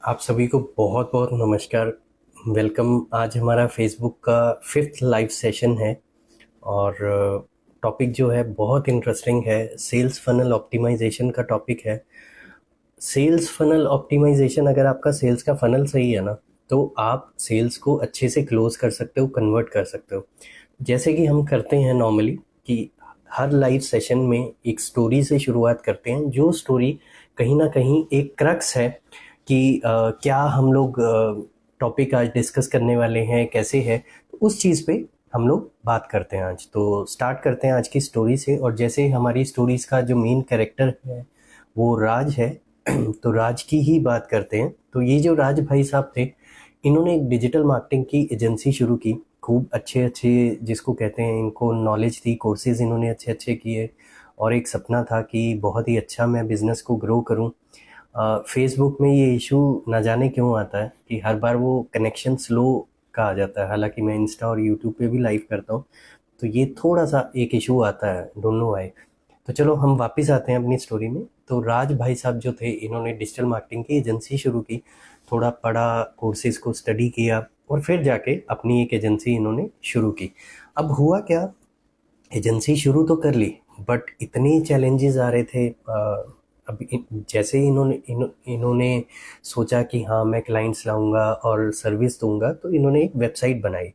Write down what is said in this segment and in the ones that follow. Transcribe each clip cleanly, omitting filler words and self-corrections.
आप सभी को बहुत बहुत नमस्कार। वेलकम। आज हमारा फेसबुक का 5th लाइव सेशन है और टॉपिक जो है बहुत इंटरेस्टिंग है। सेल्स फनल ऑप्टिमाइजेशन का टॉपिक है। सेल्स फनल ऑप्टिमाइजेशन, अगर आपका सेल्स का फनल सही है ना, तो आप सेल्स को अच्छे से क्लोज कर सकते हो, कन्वर्ट कर सकते हो। जैसे कि हम करते हैं नॉर्मली कि हर लाइव सेशन में एक स्टोरी से शुरुआत करते हैं, जो स्टोरी कहीं ना कहीं एक क्रक्स है कि क्या हम लोग टॉपिक आज डिस्कस करने वाले हैं, कैसे है, तो उस चीज़ पे हम लोग बात करते हैं आज। तो स्टार्ट करते हैं आज की स्टोरी से। और जैसे हमारी स्टोरीज का जो मेन कैरेक्टर है वो राज है, तो राज की ही बात करते हैं। तो ये जो राज भाई साहब थे, इन्होंने एक डिजिटल मार्केटिंग की एजेंसी शुरू की। खूब अच्छे अच्छे, जिसको कहते हैं, इनको नॉलेज थी, कोर्सेज इन्होंने अच्छे अच्छे किए। और एक सपना था कि बहुत ही अच्छा मैं बिज़नेस को ग्रो करूं। फेसबुक में ये इशू ना जाने क्यों आता है कि हर बार वो कनेक्शन स्लो का आ जाता है। हालांकि मैं इंस्टा और यूट्यूब पे भी लाइव करता हूँ, तो ये थोड़ा सा एक इशू आता है, डोंट नो व्हाई। तो चलो हम वापस आते हैं अपनी स्टोरी में। तो राज भाई साहब जो थे, इन्होंने डिजिटल मार्केटिंग की एजेंसी शुरू की। थोड़ा पढ़ा, कोर्सेज को स्टडी किया और फिर जाके अपनी एक एजेंसी इन्होंने शुरू की। अब हुआ क्या, एजेंसी शुरू तो कर ली, बट इतने चैलेंजेस आ रहे थे। अब जैसे ही इन्होंने सोचा कि हाँ मैं क्लाइंट्स लाऊंगा और सर्विस दूंगा, तो इन्होंने एक वेबसाइट बनाई।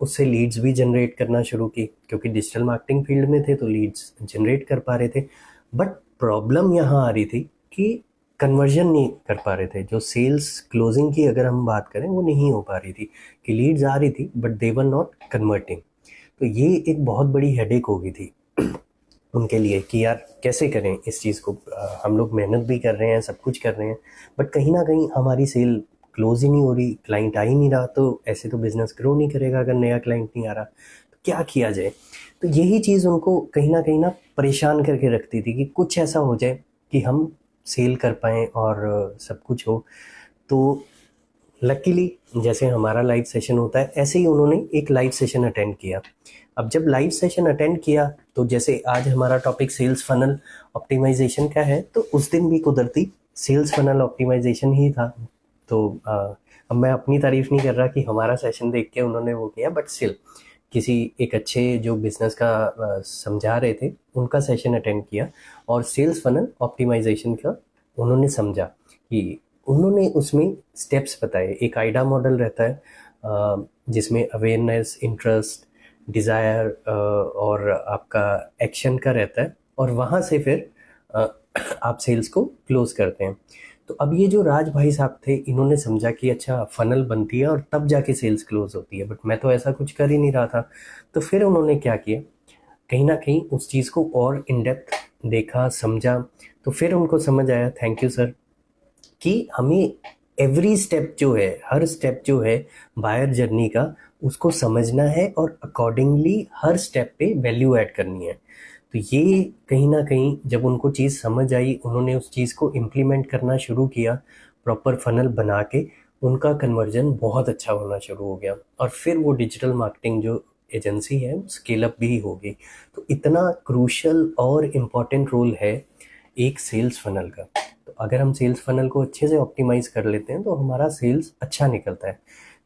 उससे लीड्स भी जनरेट करना शुरू की, क्योंकि डिजिटल मार्केटिंग फील्ड में थे तो लीड्स जनरेट कर पा रहे थे। बट प्रॉब्लम यहाँ आ रही थी कि कन्वर्जन नहीं कर पा रहे थे। जो सेल्स क्लोजिंग की अगर हम बात करें, वो नहीं हो पा रही थी। कि लीड्स आ रही थी but they were not converting. तो ये एक बहुत बड़ी हेडेक हो गई थी उनके लिए कि यार कैसे करें इस चीज़ को। हम लोग मेहनत भी कर रहे हैं, सब कुछ कर रहे हैं, बट कहीं ना कहीं हमारी सेल क्लोज ही नहीं हो रही, क्लाइंट आ ही नहीं रहा। तो ऐसे तो बिजनेस ग्रो नहीं करेगा अगर नया क्लाइंट नहीं आ रहा। तो क्या किया जाए। तो यही चीज़ उनको कहीं ना परेशान करके रखती थी कि कुछ ऐसा हो जाए कि हम सेल कर पाएँ और सब कुछ हो। तो लकीली जैसे हमारा लाइव सेशन होता है, ऐसे ही उन्होंने एक लाइव सेशन अटेंड किया। अब जब लाइव सेशन अटेंड किया, तो जैसे आज हमारा टॉपिक सेल्स फनल ऑप्टिमाइजेशन का है, तो उस दिन भी कुदरती सेल्स फनल ऑप्टिमाइजेशन ही था। तो अब मैं अपनी तारीफ नहीं कर रहा कि हमारा सेशन देख के उन्होंने वो किया, बट स्टिल किसी एक अच्छे जो बिजनेस का समझा रहे थे, उनका सेशन अटेंड किया और सेल्स फनल ऑप्टिमाइजेशन का उन्होंने समझा कि उन्होंने उसमें स्टेप्स बताए। एक आइडा मॉडल रहता है, जिसमें अवेयरनेस, इंटरेस्ट, डिज़ायर और आपका एक्शन का रहता है। और वहाँ से फिर अ, आप सेल्स को क्लोज करते हैं। तो अब ये जो राज भाई साहब थे, इन्होंने समझा कि अच्छा फनल बनती है और तब जाके सेल्स क्लोज होती है, बट मैं तो ऐसा कुछ कर ही नहीं रहा था। तो फिर उन्होंने क्या किया, कहीं ना कहीं उस चीज़ को और इन डेप्थ देखा, समझा। तो फिर उनको समझ आया, थैंक यू सर, कि हमें एवरी स्टेप जो है, हर स्टेप जो है बायर जर्नी का, उसको समझना है और अकॉर्डिंगली हर स्टेप पे वैल्यू ऐड करनी है। तो ये कहीं ना कहीं जब उनको चीज़ समझ आई, उन्होंने उस चीज़ को इम्प्लीमेंट करना शुरू किया, प्रॉपर फनल बना के, उनका कन्वर्जन बहुत अच्छा होना शुरू हो गया। और फिर वो डिजिटल मार्केटिंग जो एजेंसी है स्केल अप भी हो गई। तो इतना क्रूशल और इम्पॉर्टेंट रोल है एक सेल्स फनल का। तो अगर हम सेल्स फनल को अच्छे से ऑप्टिमाइज कर लेते हैं, तो हमारा सेल्स अच्छा निकलता है।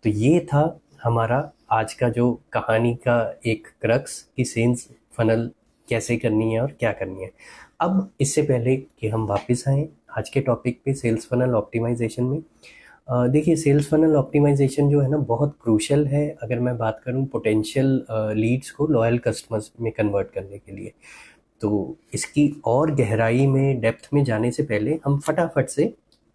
तो ये था हमारा आज का जो कहानी का एक क्रक्स कि सेल्स फनल कैसे करनी है और क्या करनी है। अब इससे पहले कि हम वापस आएँ आज के टॉपिक पे, सेल्स फनल ऑप्टिमाइजेशन में, देखिए सेल्स फनल ऑप्टिमाइजेशन जो है ना, बहुत क्रूशल है अगर मैं बात करूं पोटेंशियल लीड्स को लॉयल कस्टमर्स में कन्वर्ट करने के लिए। तो इसकी और गहराई में, डेप्थ में जाने से पहले हम फटाफट से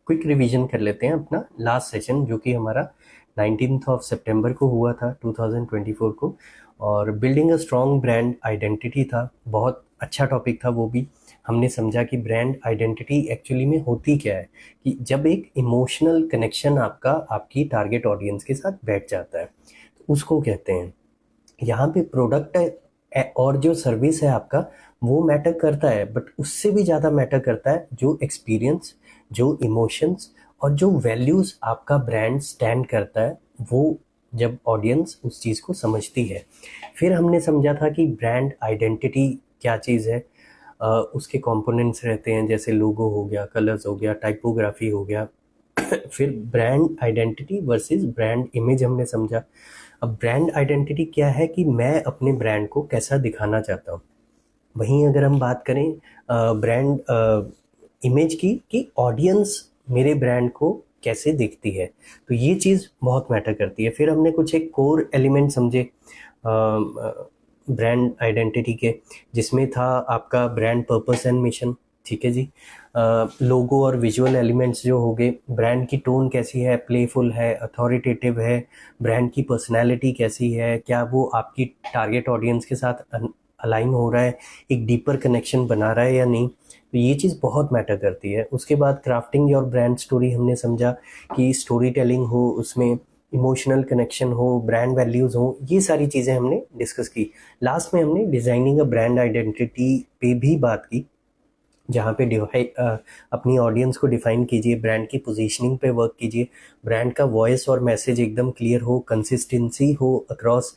क्विक रिवीजन कर लेते हैं अपना लास्ट सेशन, जो कि हमारा 19th ऑफ सितंबर को हुआ था 2024 को। और building a strong brand identity था। बहुत अच्छा टॉपिक था वो भी। हमने समझा कि ब्रांड आइडेंटिटी एक्चुअली में होती क्या है, कि जब एक इमोशनल कनेक्शन आपका आपकी टारगेट ऑडियंस के साथ बैठ जाता है, तो उसको कहते हैं। यहाँ पे प्रोडक्ट और जो सर्विस है आपका, वो मैटर करता है, बट उससे भी ज़्यादा मैटर करता है जो एक्सपीरियंस, जो इमोशंस और जो वैल्यूज़ आपका ब्रांड स्टैंड करता है, वो जब ऑडियंस उस चीज़ को समझती है। फिर हमने समझा था कि ब्रांड आइडेंटिटी क्या चीज़ है। उसके कंपोनेंट्स रहते हैं, जैसे लोगो हो गया, कलर्स हो गया, टाइपोग्राफी हो गया, फिर brand identity versus brand image हमने समझा। अब ब्रांड आइडेंटिटी क्या है कि मैं अपने ब्रांड को कैसा दिखाना चाहता हूँ। वहीं अगर हम बात करें ब्रांड इमेज की, कि ऑडियंस मेरे ब्रांड को कैसे देखती है, तो ये चीज़ बहुत मैटर करती है। फिर हमने कुछ एक कोर एलिमेंट समझे ब्रांड आइडेंटिटी के, जिसमें था आपका ब्रांड पर्पस एंड मिशन। ठीक है जी। लोगो और विजुअल एलिमेंट्स जो हो गए, ब्रांड की टोन कैसी है, प्लेफुल है, अथॉरिटेटिव है, ब्रांड की पर्सनैलिटी कैसी है, क्या वो आपकी टारगेट ऑडियंस के साथ अलाइन हो रहा है, एक डीपर कनेक्शन बना रहा है या नहीं। तो ये चीज़ बहुत मैटर करती है। उसके बाद क्राफ्टिंग योर ब्रांड स्टोरी हमने समझा कि स्टोरी टेलिंग हो, उसमें इमोशनल कनेक्शन हो, ब्रांड वैल्यूज़ हो, ये सारी चीज़ें हमने डिस्कस की। लास्ट में हमने डिज़ाइनिंग अ ब्रांड आइडेंटिटी पे भी बात की, जहाँ पे अपनी ऑडियंस को डिफाइन कीजिए, ब्रांड की पोजीशनिंग पे वर्क कीजिए, ब्रांड का वॉइस और मैसेज एकदम क्लियर हो, कंसिस्टेंसी हो अक्रॉस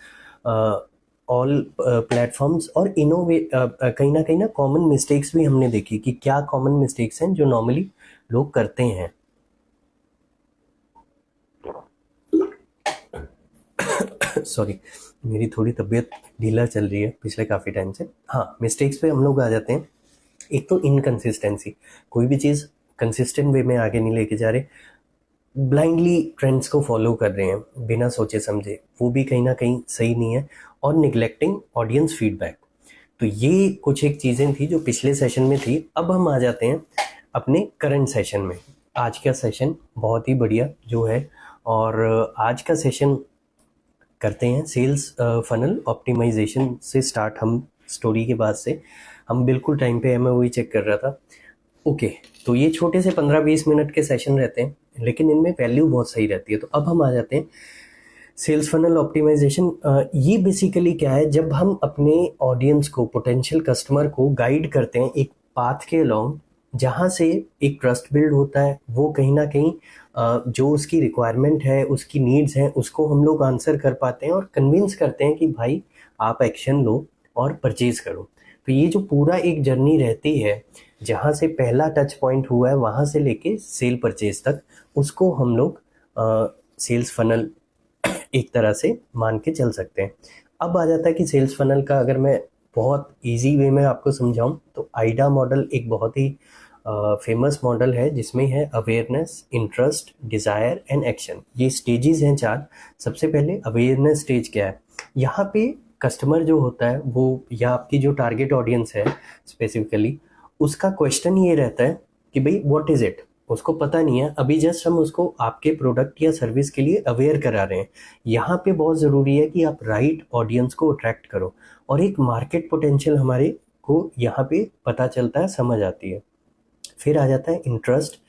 ऑल प्लेटफॉर्म्स, और कहीं ना कॉमन मिस्टेक्स भी हमने देखी कि क्या कॉमन मिस्टेक्स हैं जो नॉर्मली लोग करते हैं। सॉरी, मेरी थोड़ी तबीयत ढीला चल रही है पिछले काफ़ी टाइम से। हाँ, मिस्टेक्स पे हम लोग आ जाते हैं। एक तो इनकंसिस्टेंसी, कोई भी चीज़ कंसिस्टेंट वे में आगे नहीं लेके जा रहे, ब्लाइंडली ट्रेंड्स को फॉलो कर रहे हैं बिना सोचे समझे, वो भी कहीं ना कहीं सही नहीं है। और निगलेक्टिंग ऑडियंस फीडबैक। तो ये कुछ एक चीज़ें थी जो पिछले सेशन में थी। अब हम आ जाते हैं अपने करंट सेशन में। आज का सेशन बहुत ही बढ़िया जो है, और आज का सेशन करते हैं सेल्स फनल ऑप्टिमाइजेशन से स्टार्ट। हम स्टोरी के बाद से हम बिल्कुल टाइम पे है, मैं वही चेक कर रहा था। ओके, तो ये छोटे से 15-20 मिनट के सेशन रहते हैं, लेकिन इनमें वैल्यू बहुत सही रहती है। तो अब हम आ जाते हैं सेल्स फनल ऑप्टिमाइजेशन। ये बेसिकली क्या है, जब हम अपने ऑडियंस को, पोटेंशियल कस्टमर को गाइड करते हैं एक पाथ के अलोंग, जहाँ से एक ट्रस्ट बिल्ड होता है, वो कहीं ना कहीं जो उसकी रिक्वायरमेंट है, उसकी नीड्स हैं, उसको हम लोग आंसर कर पाते हैं और कन्विंस करते हैं कि भाई आप एक्शन लो और परचेज करो। तो ये जो पूरा एक जर्नी रहती है, जहाँ से पहला टच पॉइंट हुआ है वहाँ से लेके सेल परचेज तक, उसको हम लोग सेल्स फनल एक तरह से मान के चल सकते हैं। अब आ जाता है कि सेल्स फनल का अगर मैं बहुत इजी वे में आपको समझाऊं, तो आइडा मॉडल एक बहुत ही फेमस मॉडल है, जिसमें है awareness, interest, desire and action. ये स्टेजेस हैं 4। सबसे पहले अवेयरनेस स्टेज क्या है, यहाँ पे कस्टमर जो होता है वो, या आपकी जो टारगेट ऑडियंस है स्पेसिफिकली, उसका क्वेश्चन ये रहता है कि भाई व्हाट इज़ इट। उसको पता नहीं है अभी, जस्ट हम उसको आपके प्रोडक्ट या सर्विस के लिए अवेयर करा रहे हैं। यहाँ पे बहुत ज़रूरी है कि आप राइट ऑडियंस को अट्रैक्ट करो, और एक मार्केट पोटेंशियल हमारे को यहाँ पे पता चलता है, समझ आती है। फिर आ जाता है इंटरेस्ट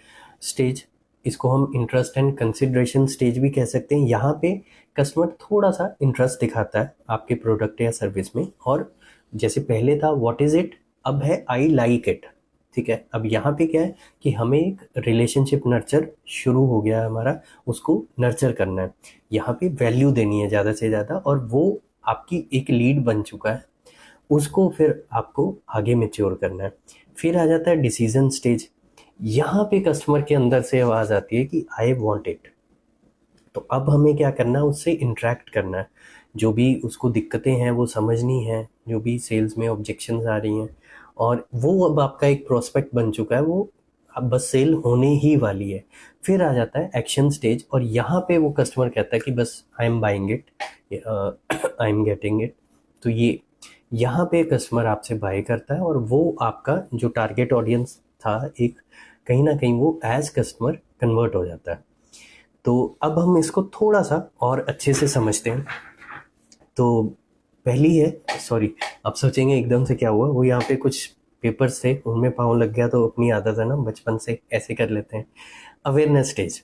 स्टेज, इसको हम इंटरेस्ट एंड कंसिडरेशन स्टेज भी कह सकते हैं। यहाँ पे कस्टमर थोड़ा सा इंटरेस्ट दिखाता है आपके प्रोडक्ट या सर्विस में, और जैसे पहले था व्हाट इज़ इट, अब है आई लाइक इट। ठीक है, अब यहाँ पे क्या है कि हमें एक रिलेशनशिप नर्चर शुरू हो गया है हमारा, उसको नर्चर करना है, यहाँ पे वैल्यू देनी है ज़्यादा से ज़्यादा, और वो आपकी एक लीड बन चुका है, उसको फिर आपको आगे मैच्योर करना है। फिर आ जाता है डिसीजन स्टेज। यहाँ पे कस्टमर के अंदर से आवाज़ आती है कि आई वॉन्ट इट। तो अब हमें क्या करना है, उससे इंटरेक्ट करना है, जो भी उसको दिक्कतें हैं वो समझनी है, जो भी सेल्स में ऑब्जेक्शंस आ रही हैं, और वो अब आपका एक प्रोस्पेक्ट बन चुका है, वो अब बस सेल होने ही वाली है। फिर आ जाता है एक्शन स्टेज, और यहाँ पे वो कस्टमर कहता है कि बस I am buying it, I am getting it. तो ये यहाँ पे कस्टमर आपसे बाय करता है, और वो आपका जो टारगेट ऑडियंस था, एक कहीं ना कहीं वो एज कस्टमर कन्वर्ट हो जाता है। तो अब हम इसको थोड़ा सा और अच्छे से समझते हैं। तो पहली है, सॉरी, आप सोचेंगे एकदम से क्या हुआ, वो यहाँ पे कुछ पेपर्स थे उनमें पाँव लग गया, तो अपनी आदत है ना, बचपन से ऐसे कर लेते हैं। Awareness stage.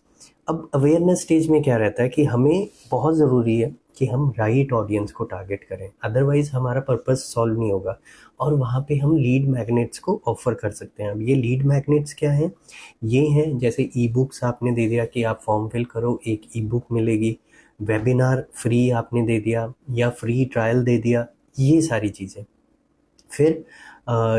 अब अवेयरनेस स्टेज में क्या रहता है कि हमें बहुत ज़रूरी है कि हम राइट ऑडियंस को टारगेट करें, अदरवाइज़ हमारा पर्पस सॉल्व नहीं होगा, और वहाँ पे हम लीड मैग्नेट्स को ऑफर कर सकते हैं। अब ये लीड मैग्नेट्स क्या हैं, ये हैं जैसे ई बुक्स आपने दे दिया कि आप फॉर्म फिल करो, एक ई बुक मिलेगी, वेबिनार फ्री आपने दे दिया, या फ्री ट्रायल दे दिया, ये सारी चीज़ें। फिर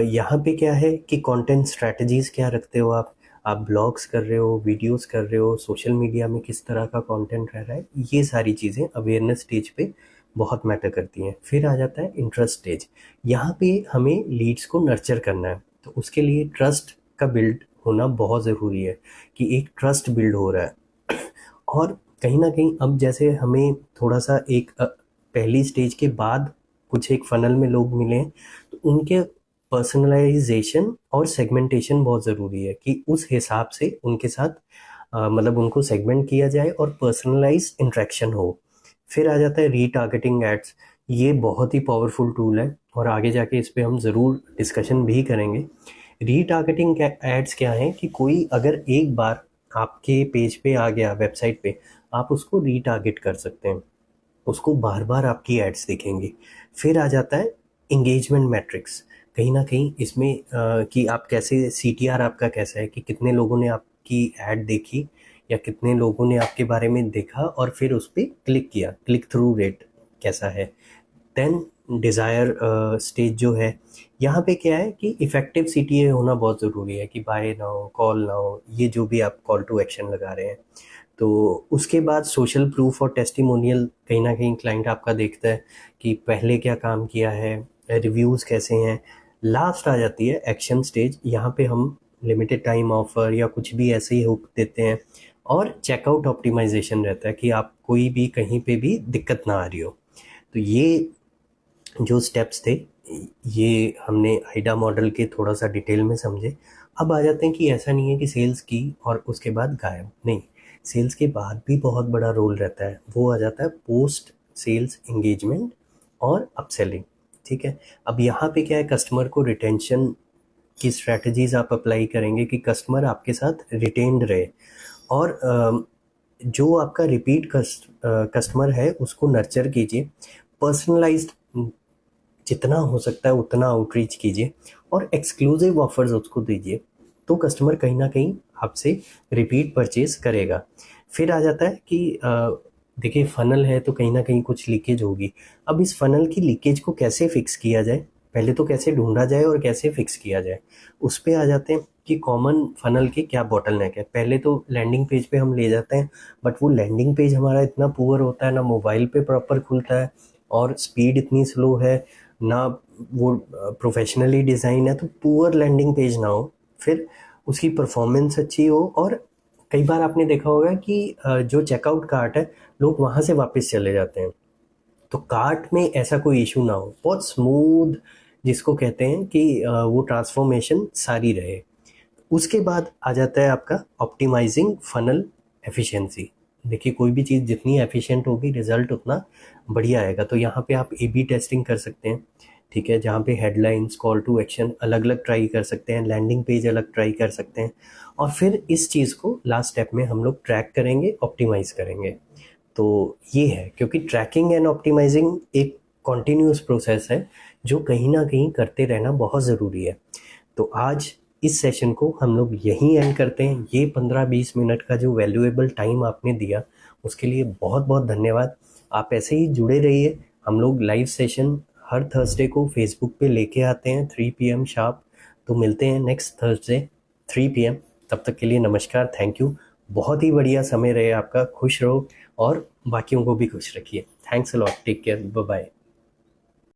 यहाँ पे क्या है कि कंटेंट स्ट्रेटजीज़ क्या रखते हो आप, आप ब्लॉग्स कर रहे हो, वीडियोस कर रहे हो, सोशल मीडिया में किस तरह का कंटेंट रह रहा है, ये सारी चीज़ें अवेयरनेस स्टेज पे बहुत मैटर करती हैं। फिर आ जाता है इंटरेस्ट स्टेज। यहाँ पे हमें लीड्स को नर्चर करना है, तो उसके लिए ट्रस्ट का बिल्ड होना बहुत ज़रूरी है कि एक ट्रस्ट बिल्ड हो रहा है। और कहीं ना कहीं अब जैसे हमें थोड़ा सा एक पहली स्टेज के बाद कुछ एक फनल में लोग मिले हैं, तो उनके पर्सनलाइजेशन और सेगमेंटेशन बहुत ज़रूरी है कि उस हिसाब से उनके साथ मतलब उनको सेगमेंट किया जाए और पर्सनलाइज इंटरेक्शन हो। फिर आ जाता है रीटारगेटिंग एड्स। ये बहुत ही पावरफुल टूल है और आगे जाके इस पे हम ज़रूर डिस्कशन भी करेंगे। रीटारगेटिंग एड्स क्या है कि कोई अगर एक बार आपके पेज पे आ गया, वेबसाइट पे, आप उसको रीटारगेट कर सकते हैं, उसको बार बार आपकी एड्स दिखेंगी। फिर आ जाता है इंगेजमेंट मैट्रिक्स। कहीं ना कहीं इसमें कि आप कैसे, सीटीआर आपका कैसा है कि कितने लोगों ने आपकी ऐड देखी या कितने लोगों ने आपके बारे में देखा और फिर उस पर क्लिक किया, क्लिक थ्रू रेट कैसा है। देन डिज़ायर स्टेज जो है, यहाँ पे क्या है कि इफ़ेक्टिव सीटीए होना बहुत ज़रूरी है कि बाय ना हो, कॉल ना हो, ये जो भी आप कॉल टू एक्शन लगा रहे हैं। तो उसके बाद सोशल प्रूफ और टेस्टिमोनियल, कहीं ना कहीं क्लाइंट आपका देखता है कि पहले क्या काम किया है, रिव्यूज़ कैसे हैं। लास्ट आ जाती है एक्शन स्टेज। यहाँ पे हम लिमिटेड टाइम ऑफर या कुछ भी ऐसे ही हुक देते हैं और चेकआउट ऑप्टिमाइजेशन रहता है कि आप कोई भी कहीं पे भी दिक्कत ना आ रही हो। तो ये जो स्टेप्स थे, ये हमने आइडा मॉडल के थोड़ा सा डिटेल में समझे। अब आ जाते हैं कि ऐसा नहीं है कि सेल्स की और उसके बाद गायब, नहीं, सेल्स के बाद भी बहुत बड़ा रोल रहता है। वो आ जाता है पोस्ट सेल्स एंगेजमेंट और अपसेलिंग। ठीक है, अब यहाँ पे क्या है, कस्टमर को रिटेंशन की स्ट्रैटेजीज आप अप्लाई करेंगे कि कस्टमर आपके साथ रिटेन्ड रहे। और जो आपका रिपीट कस्टमर है उसको नर्चर कीजिए, पर्सनलाइज्ड जितना हो सकता है उतना आउटरीच कीजिए और एक्सक्लूसिव ऑफर्स उसको दीजिए, तो कस्टमर कहीं ना कहीं आपसे रिपीट परचेज करेगा। फिर आ जाता है कि देखिए फनल है तो कहीं ना कहीं कुछ लीकेज होगी। अब इस फनल की लीकेज को कैसे फिक्स किया जाए, पहले तो कैसे ढूंढा जाए और कैसे फिक्स किया जाए, उस पर आ जाते हैं कि कॉमन फनल के क्या बॉटलनेक है। पहले तो लैंडिंग पेज पे हम ले जाते हैं, बट वो लैंडिंग पेज हमारा इतना पुअर होता है, ना मोबाइल पे प्रॉपर खुलता है और स्पीड इतनी स्लो है, ना वो प्रोफेशनली डिज़ाइन है, तो पुअर लैंडिंग पेज ना हो, फिर उसकी परफॉर्मेंस अच्छी हो। और कई बार आपने देखा होगा कि जो चेकआउट कार्ट है, लोग वहाँ से वापस चले जाते हैं, तो कार्ट में ऐसा कोई इशू ना हो, बहुत स्मूथ जिसको कहते हैं कि वो ट्रांसफॉर्मेशन सारी रहे। उसके बाद आ जाता है आपका ऑप्टिमाइजिंग फनल एफिशिएंसी। देखिए कोई भी चीज़ जितनी एफिशिएंट होगी, रिजल्ट उतना बढ़िया आएगा। तो यहाँ पे आप ए बी टेस्टिंग कर सकते हैं, ठीक है, जहाँ पे हेडलाइंस, कॉल टू एक्शन अलग अलग ट्राई कर सकते हैं, लैंडिंग पेज अलग ट्राई कर सकते हैं, और फिर इस चीज़ को लास्ट स्टेप में हम लोग ट्रैक करेंगे, ऑप्टिमाइज करेंगे। तो ये है, क्योंकि ट्रैकिंग एंड ऑप्टिमाइजिंग एक कॉन्टिन्यूस प्रोसेस है जो कहीं ना कहीं करते रहना बहुत ज़रूरी है। तो आज इस सेशन को हम लोग यहीं एंड करते हैं। ये 15-20 मिनट का जो वैल्यूएबल टाइम आपने दिया, उसके लिए बहुत बहुत धन्यवाद। आप ऐसे ही जुड़े रहिए। हम लोग लाइव सेशन हर थर्सडे को फेसबुक पे लेके आते हैं 3 PM शार्प। तो मिलते हैं नेक्स्ट थर्सडे 3 PM। तब तक के लिए नमस्कार, थैंक यू। बहुत ही बढ़िया समय रहे आपका, खुश रहो और बाकियों को भी खुश रखिए। Thanks a lot, take care, bye bye.